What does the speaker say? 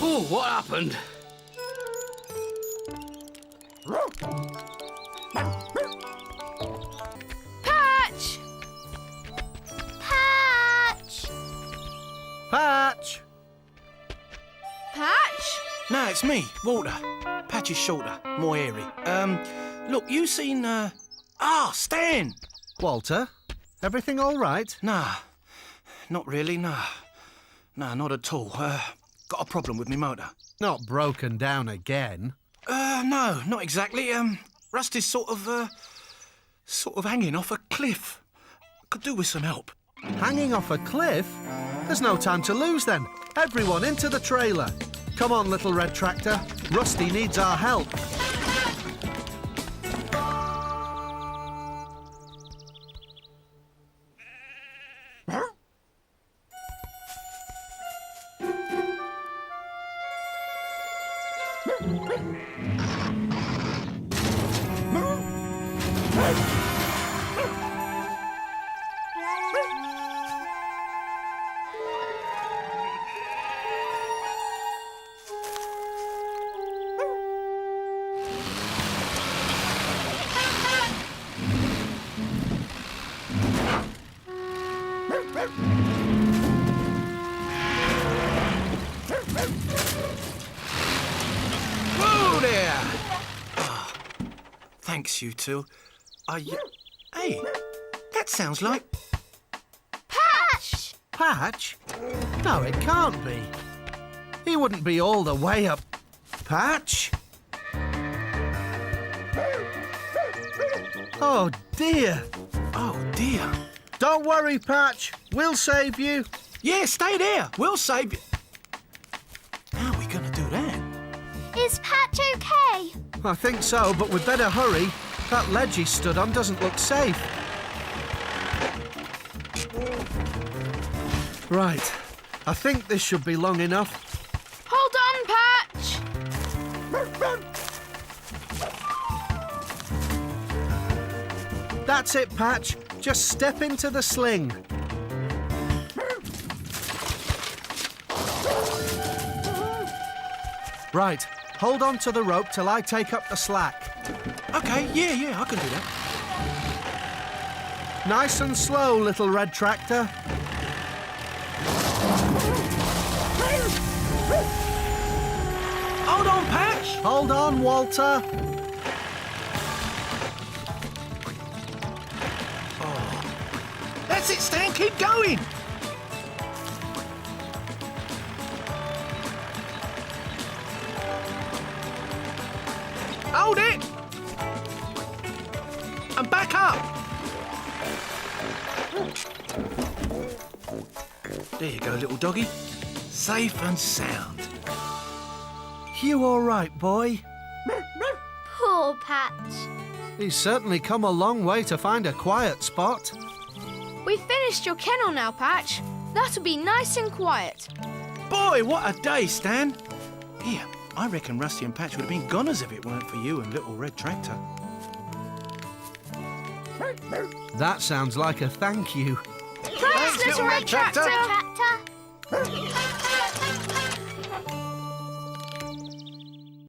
Oh, what happened? Patch! Patch! Patch! Patch? No, it's me, Walter. Patch is shorter, more airy. Look, you seen, Stan! Walter, everything all right? Nah, not really, nah. Nah, not at all. Got a problem with me motor. Not broken down again? No, not exactly. Rusty's sort of hanging off a cliff. Could do with some help. Hanging off a cliff? There's no time to lose then. Everyone into the trailer. Come on, little red tractor. Rusty needs our help. Whoa there! Oh, thanks, you two. Hey, that sounds like... Patch! Patch? No, it can't be. He wouldn't be all the way up. Patch? Oh, dear. Oh, dear. Don't worry, Patch. We'll save you. Yeah, stay there. We'll save you. How are we going to do that? Is Patch okay? I think so, but we'd better hurry. That ledge he stood on doesn't look safe. Right. I think this should be long enough. Hold on, Patch! That's it, Patch. Just step into the sling. Right. Hold on to the rope till I take up the slack. OK, yeah, I can do that. Nice and slow, little red tractor. Hold on, Patch. Hold on, Walter. That's it, Stan. Keep going. Hold it. And back up. There you go, little doggy. Safe and sound. You all right, boy? Poor Patch. He's certainly come a long way to find a quiet spot. We've finished your kennel now, Patch. That'll be nice and quiet. Boy, what a day, Stan. Here, I reckon Rusty and Patch would have been goners if it weren't for you and little red tractor. That sounds like a thank you. Thanks, little red tractor.